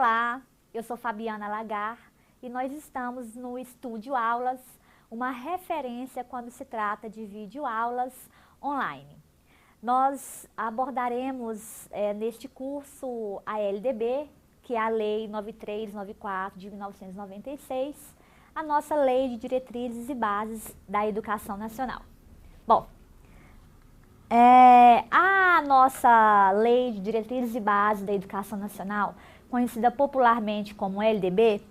Olá, eu sou Fabiana Lagar e nós estamos no Estúdio Aulas, uma referência quando se trata de videoaulas online. Nós abordaremos neste curso a LDB, que é a Lei 9394 de 1996, a nossa Lei de Diretrizes e Bases da Educação Nacional. Bom, a nossa Lei de Diretrizes e Bases da Educação Nacional, conhecida popularmente como LDB,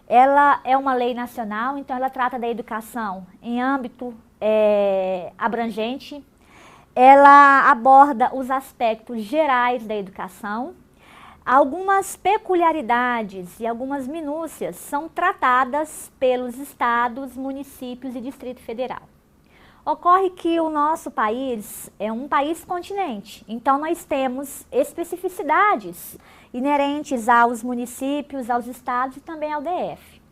ela é uma lei nacional, então ela trata da educação em âmbito abrangente. Ela aborda os aspectos gerais da educação. Algumas peculiaridades e algumas minúcias são tratadas pelos estados, municípios e Distrito Federal. Ocorre que o nosso país é um país-continente, então nós temos especificidades inerentes aos municípios, aos estados e também ao DF.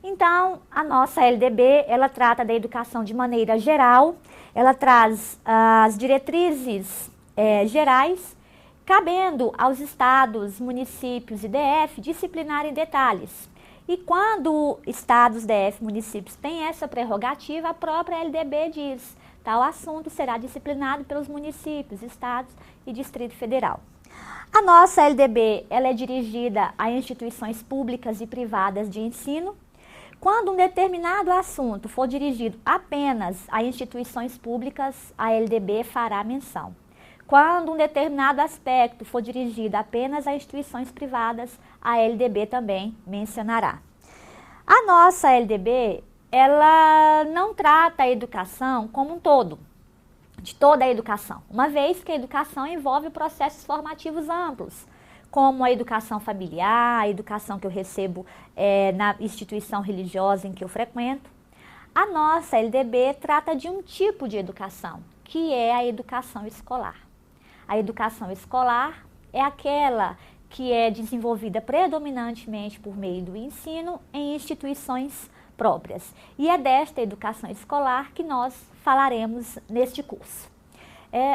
Então, a nossa LDB, ela trata da educação de maneira geral, ela traz as diretrizes gerais, cabendo aos estados, municípios e DF disciplinar em detalhes. E quando estados, DF, municípios têm essa prerrogativa, a própria LDB diz, tal assunto será disciplinado pelos municípios, estados e Distrito Federal. A nossa LDB, ela é dirigida a instituições públicas e privadas de ensino. Quando um determinado assunto for dirigido apenas a instituições públicas, a LDB fará menção. Quando um determinado aspecto for dirigido apenas a instituições privadas, a LDB também mencionará. A nossa LDB, ela não trata a educação como um todo, de toda a educação, uma vez que a educação envolve processos formativos amplos, como a educação familiar, a educação que eu recebo na instituição religiosa em que eu frequento. A nossa LDB trata de um tipo de educação, que é a educação escolar. A educação escolar é aquela que é desenvolvida predominantemente por meio do ensino em instituições próprias. E é desta educação escolar que nós falaremos neste curso.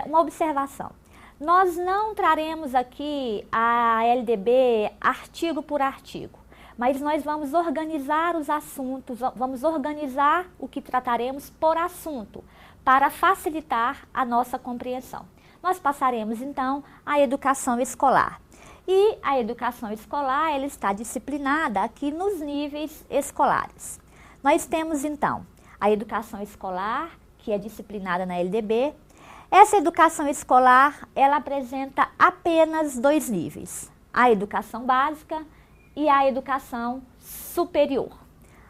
Uma observação. Nós não traremos aqui a LDB artigo por artigo, mas nós vamos organizar os assuntos, vamos organizar o que trataremos por assunto, para facilitar a nossa compreensão. Nós passaremos, então, à educação escolar. E a educação escolar, ela está disciplinada aqui nos níveis escolares. Nós temos, então, a educação escolar, que é disciplinada na LDB. Essa educação escolar, ela apresenta apenas dois níveis, a educação básica e a educação superior.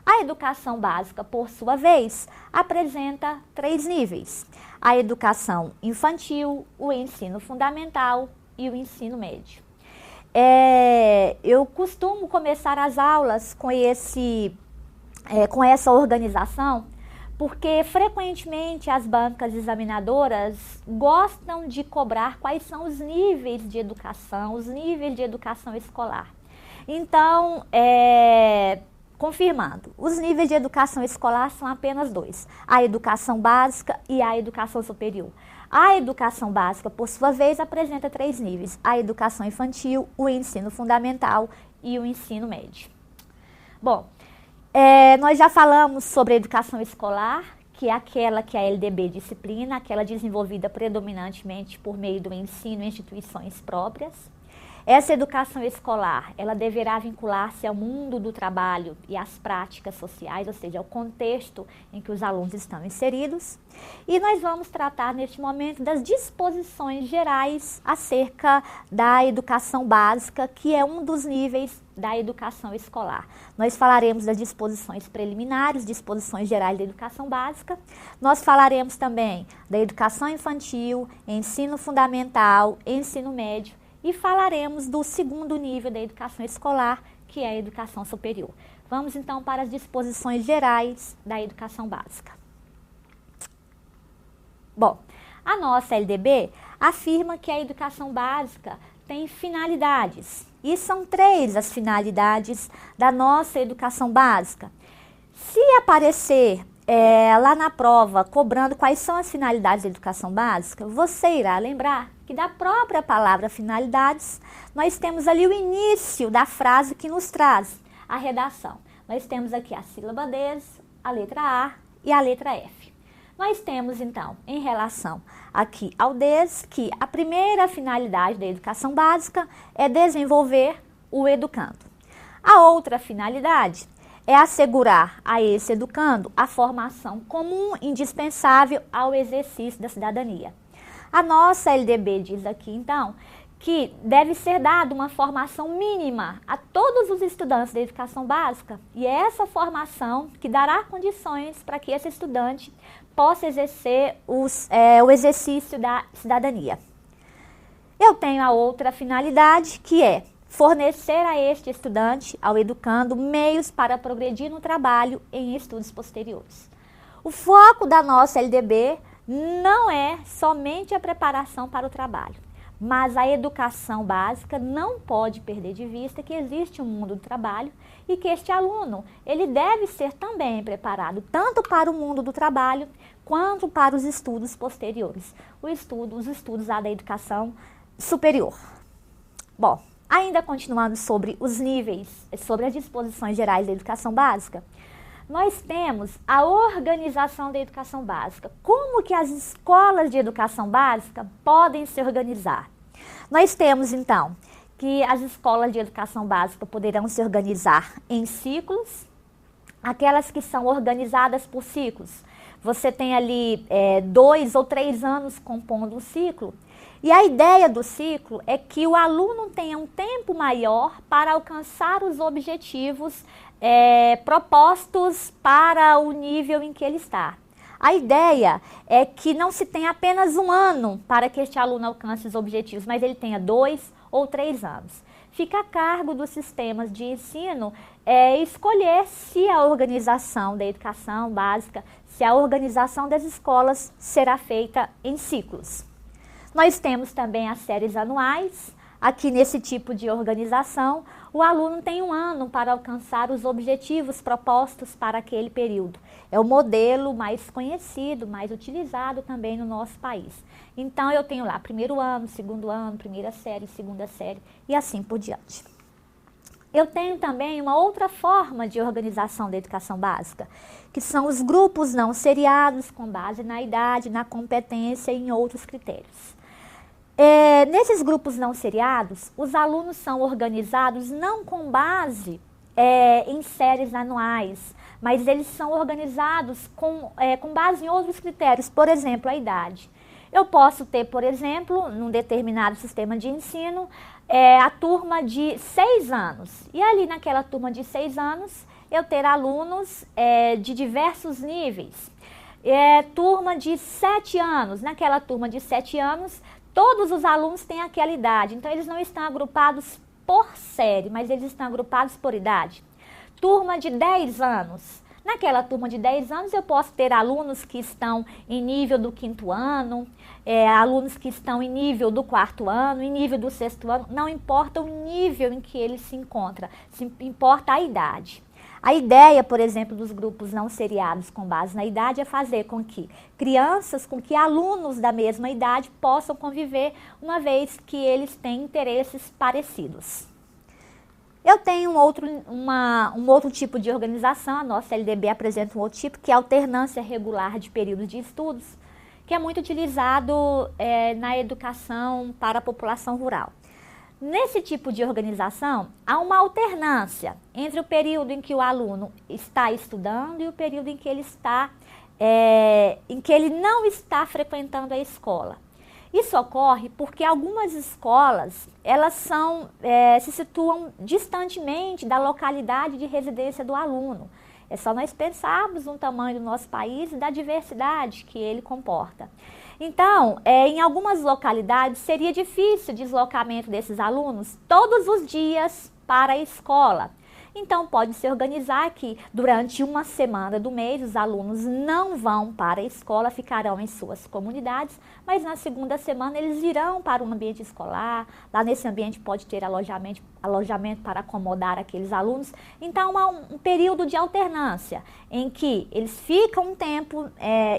A educação básica, por sua vez, apresenta três níveis, a educação infantil, o ensino fundamental e o ensino médio. Eu costumo começar as aulas com essa organização, porque frequentemente as bancas examinadoras gostam de cobrar quais são os níveis de educação, os níveis de educação escolar. Então, confirmando, os níveis de educação escolar são apenas dois, a educação básica e a educação superior. A educação básica, por sua vez, apresenta três níveis, a educação infantil, o ensino fundamental e o ensino médio. Bom, nós já falamos sobre a educação escolar, que é aquela que a LDB disciplina, aquela desenvolvida predominantemente por meio do ensino em instituições próprias. Essa educação escolar, ela deverá vincular-se ao mundo do trabalho e às práticas sociais, ou seja, ao contexto em que os alunos estão inseridos. E nós vamos tratar neste momento das disposições gerais acerca da educação básica, que é um dos níveis da educação escolar. Nós falaremos das disposições preliminares, disposições gerais da educação básica. Nós falaremos também da educação infantil, ensino fundamental, ensino médio. E falaremos do segundo nível da educação escolar, que é a educação superior. Vamos então para as disposições gerais da educação básica. Bom, a nossa LDB afirma que a educação básica tem finalidades. E são três as finalidades da nossa educação básica. Se aparecer lá na prova cobrando quais são as finalidades da educação básica, você irá lembrar que da própria palavra finalidades, nós temos ali o início da frase que nos traz a redação. Nós temos aqui a sílaba des, a letra A e a letra F. Nós temos, então, em relação aqui ao des, que a primeira finalidade da educação básica é desenvolver o educando. A outra finalidade é assegurar a esse educando a formação comum indispensável ao exercício da cidadania. A nossa LDB diz aqui, então, que deve ser dada uma formação mínima a todos os estudantes da educação básica, e é essa formação que dará condições para que esse estudante possa exercer o exercício da cidadania. Eu tenho a outra finalidade, que é fornecer a este estudante, ao educando, meios para progredir no trabalho em estudos posteriores. O foco da nossa LDB não é somente a preparação para o trabalho, mas a educação básica não pode perder de vista que existe um mundo do trabalho e que este aluno, ele deve ser também preparado tanto para o mundo do trabalho quanto para os estudos posteriores, os estudos da educação superior. Bom, ainda continuando sobre os níveis, sobre as disposições gerais da educação básica, nós temos a organização da educação básica. Como que as escolas de educação básica podem se organizar? Nós temos, então, que as escolas de educação básica poderão se organizar em ciclos, aquelas que são organizadas por ciclos. Você tem ali 2 ou 3 anos compondo um ciclo. E a ideia do ciclo é que o aluno tenha um tempo maior para alcançar os objetivos propostos para o nível em que ele está. A ideia é que não se tenha apenas um ano para que este aluno alcance os objetivos, mas ele tenha 2 ou 3 anos. Fica a cargo dos sistemas de ensino escolher se a organização da educação básica, se a organização das escolas será feita em ciclos. Nós temos também as séries anuais. Aqui nesse tipo de organização, o aluno tem um ano para alcançar os objetivos propostos para aquele período. É o modelo mais conhecido, mais utilizado também no nosso país. Então, eu tenho lá primeiro ano, segundo ano, primeira série, segunda série e assim por diante. Eu tenho também uma outra forma de organização da educação básica, que são os grupos não seriados com base na idade, na competência e em outros critérios. Nesses grupos não seriados, os alunos são organizados não com base em séries anuais, mas eles são organizados com base em outros critérios, por exemplo, a idade. Eu posso ter, por exemplo, num determinado sistema de ensino, a turma de 6 anos. E ali naquela turma de 6 anos, eu ter alunos de diversos níveis. Turma de 7 anos, naquela turma de 7 anos, todos os alunos têm aquela idade, então eles não estão agrupados por série, mas eles estão agrupados por idade. Turma de 10 anos. Naquela turma de 10 anos eu posso ter alunos que estão em nível do 5º ano, alunos que estão em nível do 4º ano, em nível do 6º ano, não importa o nível em que ele se encontra, importa a idade. A ideia, por exemplo, dos grupos não seriados com base na idade é fazer com que alunos da mesma idade possam conviver, uma vez que eles têm interesses parecidos. Eu tenho um outro tipo de organização, a nossa LDB apresenta um outro tipo, que é a alternância regular de períodos de estudos, que é muito utilizado na educação para a população rural. Nesse tipo de organização, há uma alternância entre o período em que o aluno está estudando e o período em que ele não está frequentando a escola. Isso ocorre porque algumas escolas, elas se situam distantemente da localidade de residência do aluno. É só nós pensarmos no tamanho do nosso país e da diversidade que ele comporta. Então, em algumas localidades, seria difícil o deslocamento desses alunos todos os dias para a escola. Então, pode se organizar que durante uma semana do mês os alunos não vão para a escola, ficarão em suas comunidades, mas na segunda semana eles irão para um ambiente escolar. Lá nesse ambiente pode ter alojamento para acomodar aqueles alunos. Então, há um período de alternância em que eles ficam um tempo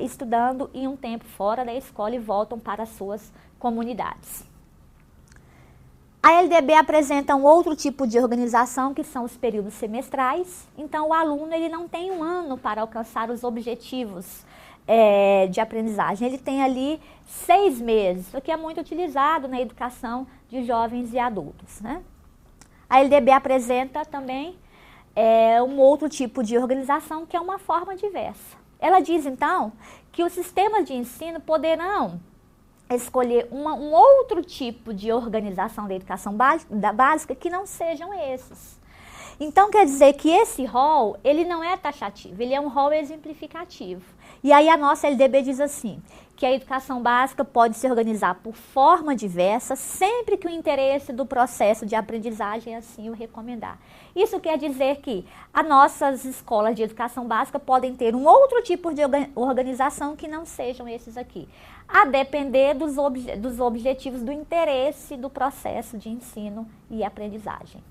estudando e um tempo fora da escola e voltam para as suas comunidades. A LDB apresenta um outro tipo de organização, que são os períodos semestrais. Então, o aluno ele não tem um ano para alcançar os objetivos de aprendizagem. Ele tem ali 6 meses, isso aqui é muito utilizado na educação de jovens e adultos, né? A LDB apresenta também um outro tipo de organização, que é uma forma diversa. Ela diz, então, que os sistemas de ensino poderão escolher um outro tipo de organização da educação básica que não sejam esses. Então, quer dizer que esse rol, ele não é taxativo, ele é um rol exemplificativo. E aí a nossa LDB diz assim, que a educação básica pode se organizar por forma diversa, sempre que o interesse do processo de aprendizagem assim o recomendar. Isso quer dizer que as nossas escolas de educação básica podem ter um outro tipo de organização que não sejam esses aqui, a depender dos objetivos do interesse do processo de ensino e aprendizagem.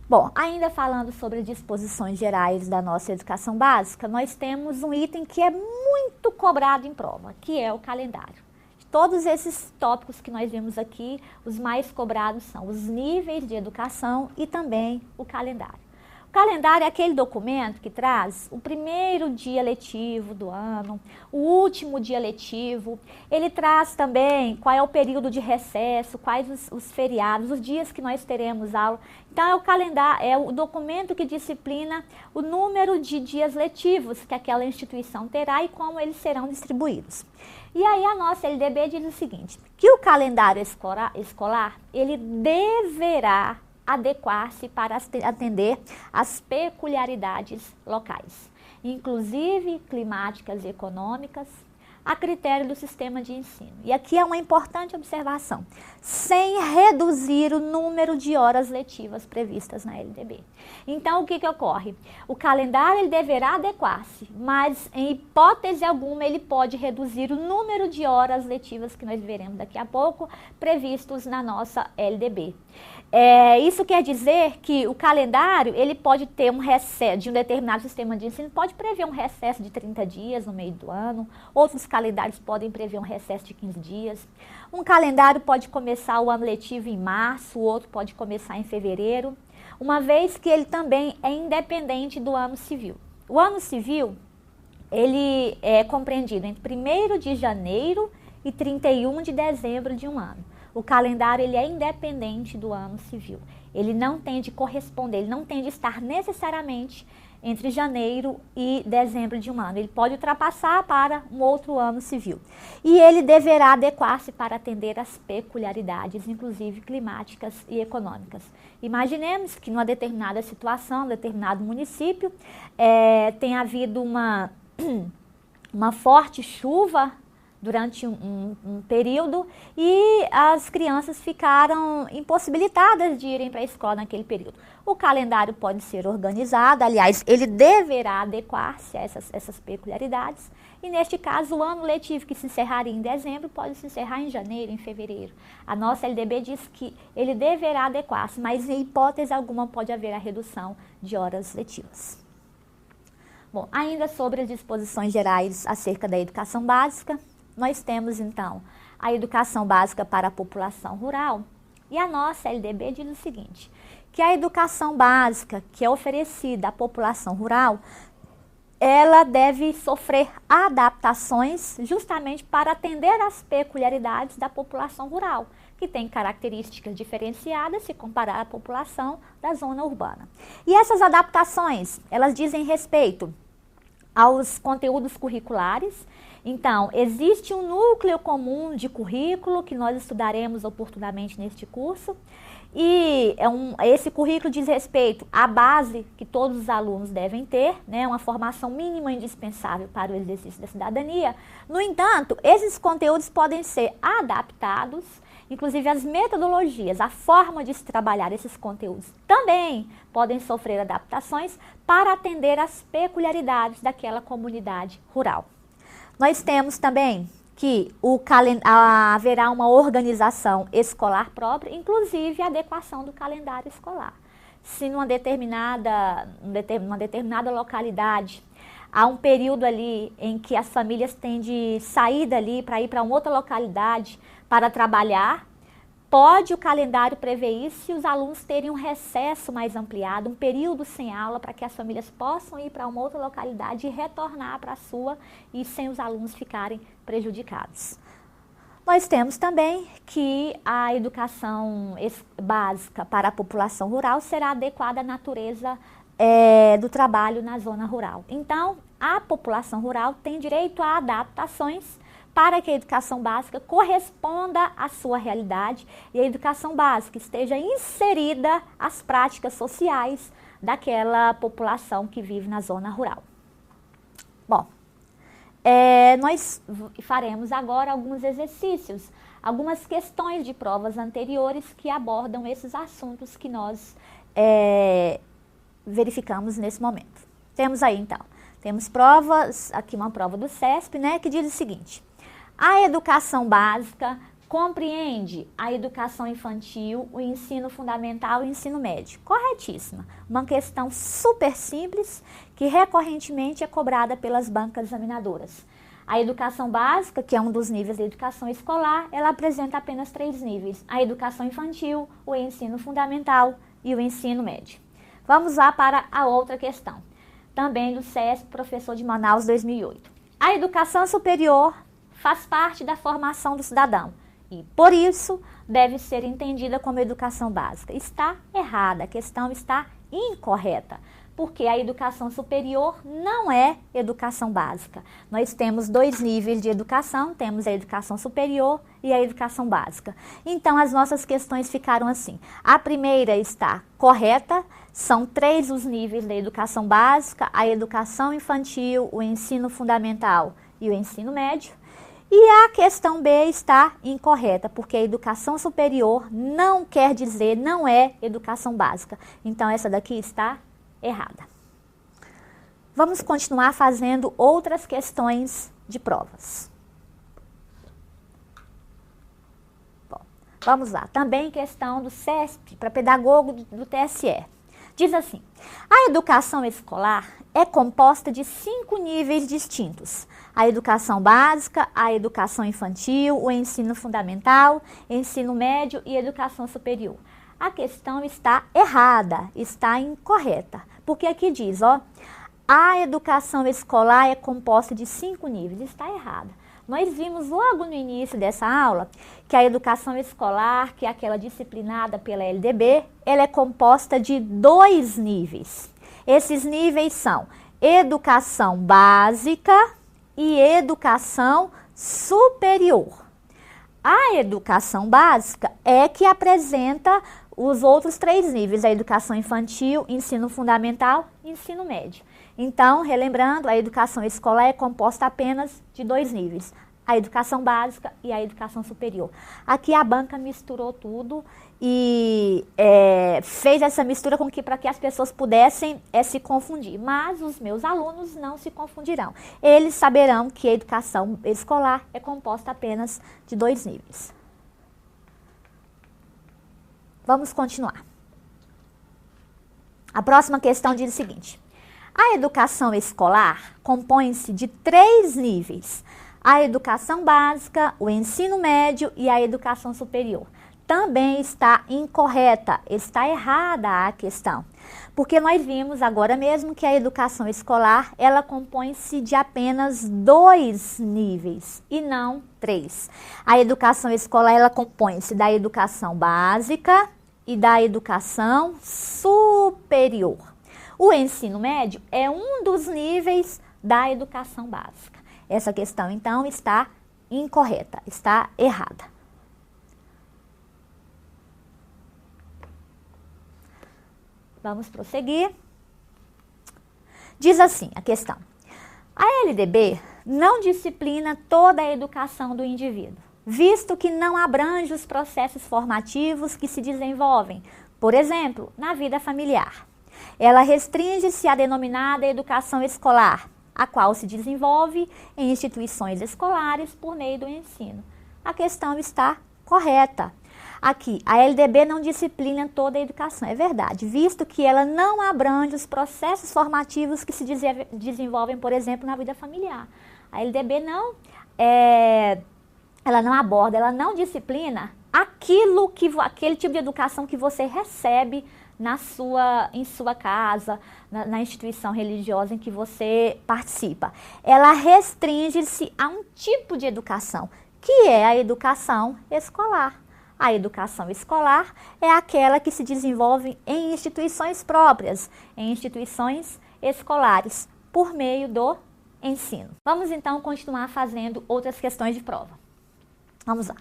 Bom, ainda falando sobre disposições gerais da nossa educação básica, nós temos um item que é muito cobrado em prova, que é o calendário. De todos esses tópicos que nós vimos aqui, os mais cobrados são os níveis de educação e também o calendário. O calendário é aquele documento que traz o primeiro dia letivo do ano, o último dia letivo. Ele traz também qual é o período de recesso, quais os feriados, os dias que nós teremos aula. Então, é o calendário, é o documento que disciplina o número de dias letivos que aquela instituição terá e como eles serão distribuídos. E aí a nossa LDB diz o seguinte, que o calendário escolar ele deverá adequar-se para atender às peculiaridades locais, inclusive climáticas e econômicas, a critério do sistema de ensino. E aqui é uma importante observação, sem reduzir o número de horas letivas previstas na LDB. Então, o que ocorre? O calendário ele deverá adequar-se, mas em hipótese alguma ele pode reduzir o número de horas letivas que nós veremos daqui a pouco, previstos na nossa LDB. Isso quer dizer que o calendário, ele pode ter um recesso de um determinado sistema de ensino, pode prever um recesso de 30 dias no meio do ano, outros calendários podem prever um recesso de 15 dias. Um calendário pode começar o ano letivo em março, o outro pode começar em fevereiro, uma vez que ele também é independente do ano civil. O ano civil, ele é compreendido entre 1º de janeiro e 31 de dezembro de um ano. O calendário ele é independente do ano civil. Ele não tem de corresponder, ele não tem de estar necessariamente entre janeiro e dezembro de um ano. Ele pode ultrapassar para um outro ano civil. E ele deverá adequar-se para atender às peculiaridades, inclusive climáticas e econômicas. Imaginemos que numa determinada situação, determinado município, tenha havido uma forte chuva durante um período e as crianças ficaram impossibilitadas de irem para a escola naquele período. O calendário pode ser organizado, aliás, ele deverá adequar-se a essas peculiaridades e, neste caso, o ano letivo que se encerraria em dezembro pode se encerrar em janeiro, em fevereiro. A nossa LDB diz que ele deverá adequar-se, mas em hipótese alguma pode haver a redução de horas letivas. Bom, ainda sobre as disposições gerais acerca da educação básica, nós temos, então, a educação básica para a população rural e a nossa LDB diz o seguinte, que a educação básica que é oferecida à população rural, ela deve sofrer adaptações justamente para atender às peculiaridades da população rural, que tem características diferenciadas se comparar à população da zona urbana. E essas adaptações, elas dizem respeito aos conteúdos curriculares. Então, existe um núcleo comum de currículo que nós estudaremos oportunamente neste curso e esse currículo diz respeito à base que todos os alunos devem ter, né, uma formação mínima indispensável para o exercício da cidadania. No entanto, esses conteúdos podem ser adaptados Inclusive as metodologias, a forma de se trabalhar esses conteúdos também podem sofrer adaptações para atender às peculiaridades daquela comunidade rural. Nós temos também que haverá uma organização escolar própria, inclusive a adequação do calendário escolar. Se numa determinada localidade há um período ali em que as famílias têm de sair dali para ir para uma outra localidade para trabalhar, pode o calendário prever isso e os alunos terem um recesso mais ampliado, um período sem aula, para que as famílias possam ir para uma outra localidade e retornar para a sua e sem os alunos ficarem prejudicados. Nós temos também que a educação básica para a população rural será adequada à natureza do trabalho na zona rural. Então, a população rural tem direito a adaptações para que a educação básica corresponda à sua realidade e a educação básica esteja inserida às práticas sociais daquela população que vive na zona rural. Bom, nós faremos agora alguns exercícios, algumas questões de provas anteriores que abordam esses assuntos que nós verificamos nesse momento. Temos aí, então, temos provas, aqui uma prova do CESP, né, que diz o seguinte: a educação básica compreende a educação infantil, o ensino fundamental e o ensino médio. Corretíssima. Uma questão super simples que recorrentemente é cobrada pelas bancas examinadoras. A educação básica, que é um dos níveis da educação escolar, ela apresenta apenas 3 níveis: a educação infantil, o ensino fundamental e o ensino médio. Vamos lá para a outra questão, também do CESP, professor de Manaus, 2008. A educação superior faz parte da formação do cidadão e, por isso, deve ser entendida como educação básica. Está errada, a questão está incorreta, porque a educação superior não é educação básica. Nós temos 2 níveis de educação, temos a educação superior e a educação básica. Então, as nossas questões ficaram assim. A primeira está correta, são 3 os níveis da educação básica: a educação infantil, o ensino fundamental e o ensino médio. E a questão B está incorreta, porque a educação superior não quer dizer, não é educação básica. Então, essa daqui está errada. Vamos continuar fazendo outras questões de provas. Bom, vamos lá. Também questão do CESP, para pedagogo do TSE. Diz assim: a educação escolar é composta de 5 níveis distintos: a educação básica, a educação infantil, o ensino fundamental, ensino médio e educação superior. A questão está errada, está incorreta, porque aqui diz, ó, a educação escolar é composta de 5 níveis. Está errada. Nós vimos logo no início dessa aula que a educação escolar, que é aquela disciplinada pela LDB, ela é composta de 2 níveis. Esses níveis são educação básica e educação superior. A educação básica é que apresenta os outros 3 níveis: a educação infantil, ensino fundamental e ensino médio. Então, relembrando, a educação escolar é composta apenas de 2 níveis: a educação básica e a educação superior. Aqui a banca misturou tudo e fez essa mistura para que as pessoas pudessem se confundir. Mas os meus alunos não se confundirão. Eles saberão que a educação escolar é composta apenas de 2 níveis. Vamos continuar. A próxima questão diz o seguinte: a educação escolar compõe-se de 3 níveis: a educação básica, o ensino médio e a educação superior. Também está incorreta, está errada a questão, porque nós vimos agora mesmo que a educação escolar, ela compõe-se de apenas 2 níveis e não 3. A educação escolar, ela compõe-se da educação básica e da educação superior. O ensino médio é um dos níveis da educação básica. Essa questão, então, está incorreta, está errada. Vamos prosseguir. Diz assim a questão: a LDB não disciplina toda a educação do indivíduo. visto que não abrange os processos formativos que se desenvolvem, por exemplo, na vida familiar. Ela restringe-se à denominada educação escolar, a qual se desenvolve em instituições escolares por meio do ensino. A questão está correta. Aqui, a LDB não disciplina toda a educação, é verdade, visto que ela não abrange os processos formativos que se desenvolvem, por exemplo, na vida familiar. A LDB ela não aborda, ela não disciplina aquele tipo de educação que você recebe em sua casa, na instituição religiosa em que você participa. Ela restringe-se a um tipo de educação, que é a educação escolar. A educação escolar é aquela que se desenvolve em instituições próprias, em instituições escolares, por meio do ensino. Vamos então continuar fazendo outras questões de prova. Vamos lá.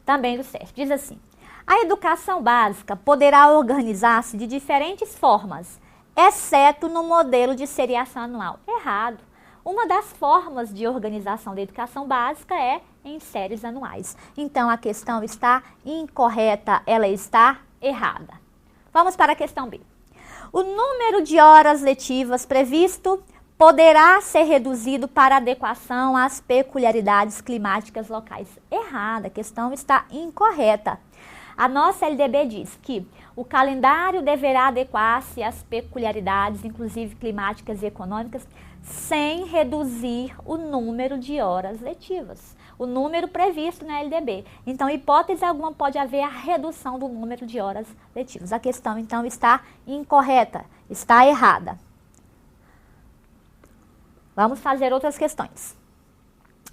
Também do CEF. Diz assim: a educação básica poderá organizar-se de diferentes formas, exceto no modelo de seriação anual. Errado. Uma das formas de organização da educação básica é em séries anuais. Então, a questão está incorreta, ela está errada. Vamos para a questão B. O número de horas letivas previsto poderá ser reduzido para adequação às peculiaridades climáticas locais. Errada, a questão está incorreta. A nossa LDB diz que o calendário deverá adequar-se às peculiaridades, inclusive climáticas e econômicas, sem reduzir o número de horas letivas, o número previsto na LDB. Então, hipótese alguma pode haver a redução do número de horas letivas. A questão, então, está incorreta, está errada. Vamos fazer outras questões.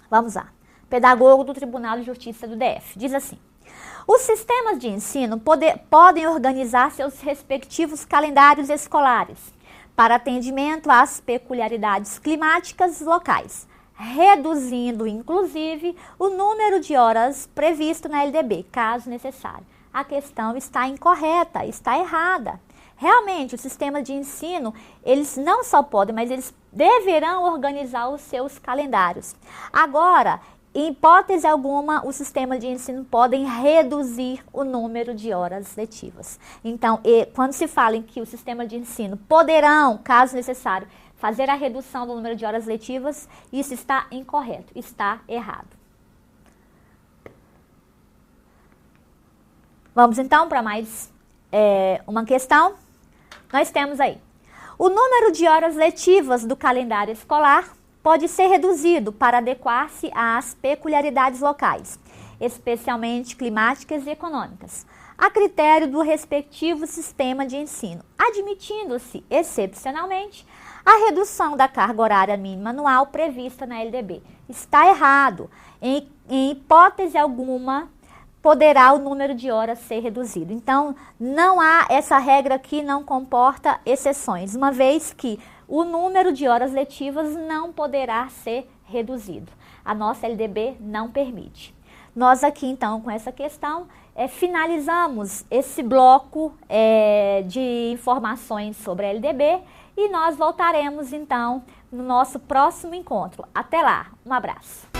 Vamos lá. Pedagogo do Tribunal de Justiça do DF diz assim: os sistemas de ensino podem organizar seus respectivos calendários escolares para atendimento às peculiaridades climáticas locais, reduzindo, inclusive, o número de horas previsto na LDB, caso necessário. A questão está incorreta, está errada. Realmente, o sistema de ensino, eles não só podem, mas eles deverão organizar os seus calendários. Agora, em hipótese alguma, o sistema de ensino podem reduzir o número de horas letivas. Então, quando se fala em que o sistema de ensino poderão, caso necessário, fazer a redução do número de horas letivas, isso está incorreto, está errado. Vamos então para mais uma questão. Nós temos aí: o número de horas letivas do calendário escolar pode ser reduzido para adequar-se às peculiaridades locais, especialmente climáticas e econômicas, a critério do respectivo sistema de ensino, admitindo-se, excepcionalmente, a redução da carga horária mínima anual prevista na LDB. Está errado. Em hipótese alguma, poderá o número de horas ser reduzido. Então, não há, essa regra aqui não comporta exceções, uma vez que o número de horas letivas não poderá ser reduzido. A nossa LDB não permite. Nós aqui, então, com essa questão, finalizamos esse bloco de informações sobre a LDB e nós voltaremos, então, no nosso próximo encontro. Até lá, um abraço.